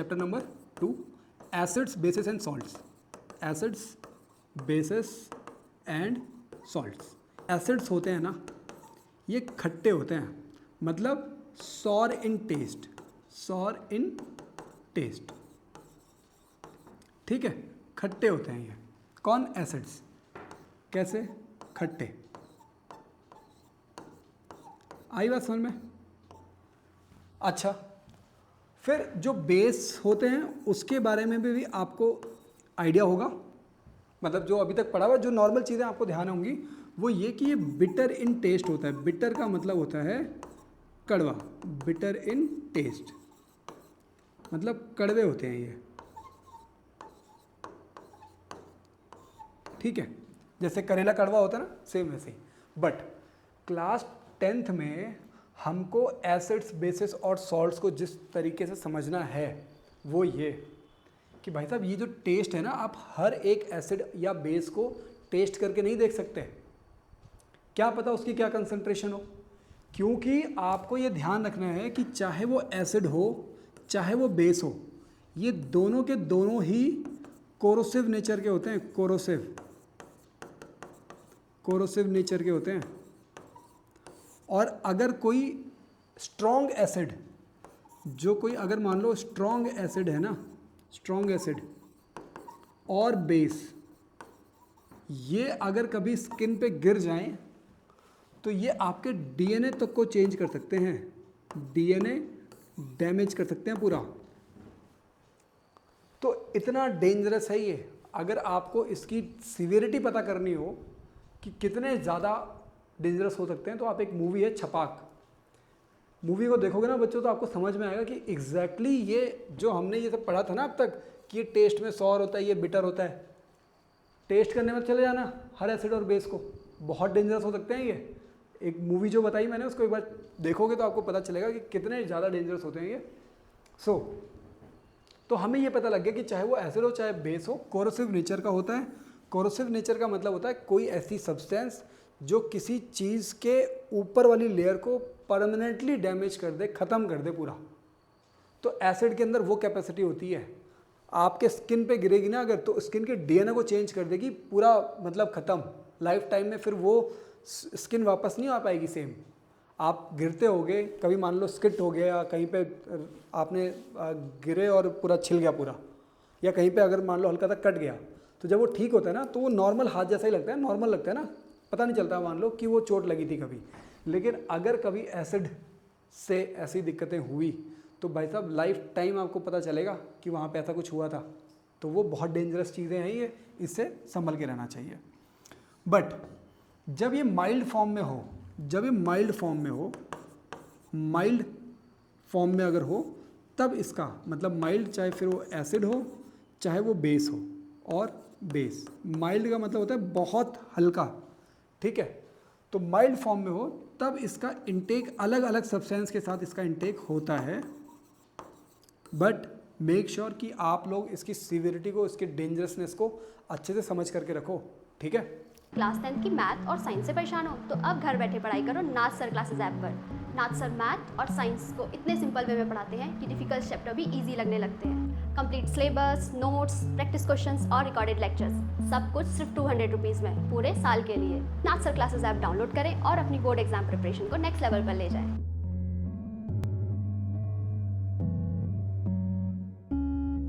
Chapter number 2, acids bases and salts. Acids bases and salts. Acids होते हैं ना, ये खट्टे होते हैं, मतलब सॉर इन टेस्ट, सॉर इन टेस्ट, ठीक है, खट्टे होते हैं ये। कौन? एसिड्स। कैसे? खट्टे। आई बात समझ में? अच्छा, फिर जो बेस होते हैं उसके बारे में भी आपको आइडिया होगा, मतलब जो अभी तक पढ़ा हुआ, जो नॉर्मल चीज़ें आपको ध्यान होंगी वो ये कि ये बिटर इन टेस्ट होता है। बिटर का मतलब होता है कड़वा, बिटर इन टेस्ट मतलब कड़वे होते हैं ये, ठीक है, जैसे करेला कड़वा होता है ना, सेम वैसे ही। बट क्लास 10th में हमको एसिड्स बेसिस और सॉल्ट्स को जिस तरीके से समझना है वो ये कि भाई साहब ये जो टेस्ट है ना, आप हर एक एसिड या बेस को टेस्ट करके नहीं देख सकते, क्या पता उसकी क्या कंसंट्रेशन हो, क्योंकि आपको ये ध्यान रखना है कि चाहे वो एसिड हो चाहे वो बेस हो, ये दोनों के दोनों ही कोरोसिव नेचर के होते हैं, कोरोसिव नेचर के होते हैं। और अगर कोई स्ट्रॉन्ग एसिड, जो कोई अगर मान लो स्ट्रॉन्ग एसिड है ना, स्ट्रॉन्ग एसिड और बेस, ये अगर कभी स्किन पे गिर जाएं तो ये आपके डीएनए तक को चेंज कर सकते हैं, डीएनए डैमेज कर सकते हैं पूरा। तो इतना डेंजरस है ये। अगर आपको इसकी सीवियरिटी पता करनी हो कि कितने ज़्यादा डेंजरस हो सकते हैं, तो आप एक मूवी है छपाक, मूवी को देखोगे ना बच्चों, तो आपको समझ में आएगा कि एग्जैक्टली ये जो हमने ये सब पढ़ा था ना अब तक कि ये टेस्ट में सॉर होता है, ये बिटर होता है, टेस्ट करने में चले जाना हर एसिड और बेस को, बहुत डेंजरस हो सकते हैं ये। एक मूवी जो बताई मैंने उसको एक बार देखोगे तो आपको पता चलेगा कि कितने ज़्यादा डेंजरस होते हैं ये। तो हमें ये पता लग गया कि चाहे वो एसिड हो चाहे बेस हो, कोरोसिव नेचर का होता है। कोरोसिव नेचर का मतलब होता है कोई ऐसी सब्सटेंस जो किसी चीज़ के ऊपर वाली लेयर को परमानेंटली डैमेज कर दे, ख़त्म कर दे पूरा। तो एसिड के अंदर वो कैपेसिटी होती है, आपके स्किन पे गिरेगी ना अगर, तो स्किन के डीएनए को चेंज कर देगी पूरा, मतलब ख़त्म, लाइफ टाइम में फिर वो स्किन वापस नहीं आ पाएगी सेम। आप गिरते होगे, कभी मान लो स्किट हो गया, कहीं पे आपने गिरे और पूरा छिल गया पूरा, या कहीं पे अगर मान लो हल्का सा कट गया, तो जब वो ठीक होता है ना तो वो नॉर्मल हाथ जैसा ही लगता है, नॉर्मल लगता है ना, पता नहीं चलता मान लो कि वो चोट लगी थी कभी। लेकिन अगर कभी एसिड से ऐसी दिक्कतें हुई तो भाई साहब लाइफ टाइम आपको पता चलेगा कि वहाँ पे ऐसा कुछ हुआ था। तो वो बहुत डेंजरस चीज़ें हैं ये, इससे संभल के रहना चाहिए। बट जब ये माइल्ड फॉर्म में हो, जब ये माइल्ड फॉर्म में हो, माइल्ड फॉर्म में अगर हो, तब इसका मतलब माइल्ड, चाहे फिर वो एसिड हो चाहे वो बेस हो, और बेस, माइल्ड का मतलब होता है बहुत हल्का, ठीक है। तो माइल्ड फॉर्म में हो तब इसका इंटेक अलग अलग सब्सटेंस के साथ इसका इंटेक होता है। बट मेक श्योर कि आप लोग इसकी सीवियरिटी को, इसके डेंजरसनेस को अच्छे से समझ करके रखो, ठीक है। क्लास 10 की मैथ और साइंस से परेशान हो तो अब घर बैठे पढ़ाई करो नाथ सर क्लासेस ऐप पर। नाथ सर मैथ और साइंस को इतने सिंपल वे में पढ़ाते हैं कि डिफिकल्ट चैप्टर भी इजी लगने लगते हैं। Complete syllabus, notes, practice questions और रिकॉर्डेड लेक्चर्स, सब कुछ सिर्फ 200 रुपीज़ में पूरे साल के लिए। नाथ सर क्लासेस ऐप डाउनलोड करें और अपनी बोर्ड एग्जाम प्रिपरेशन को नेक्स्ट लेवल पर ले जाएं।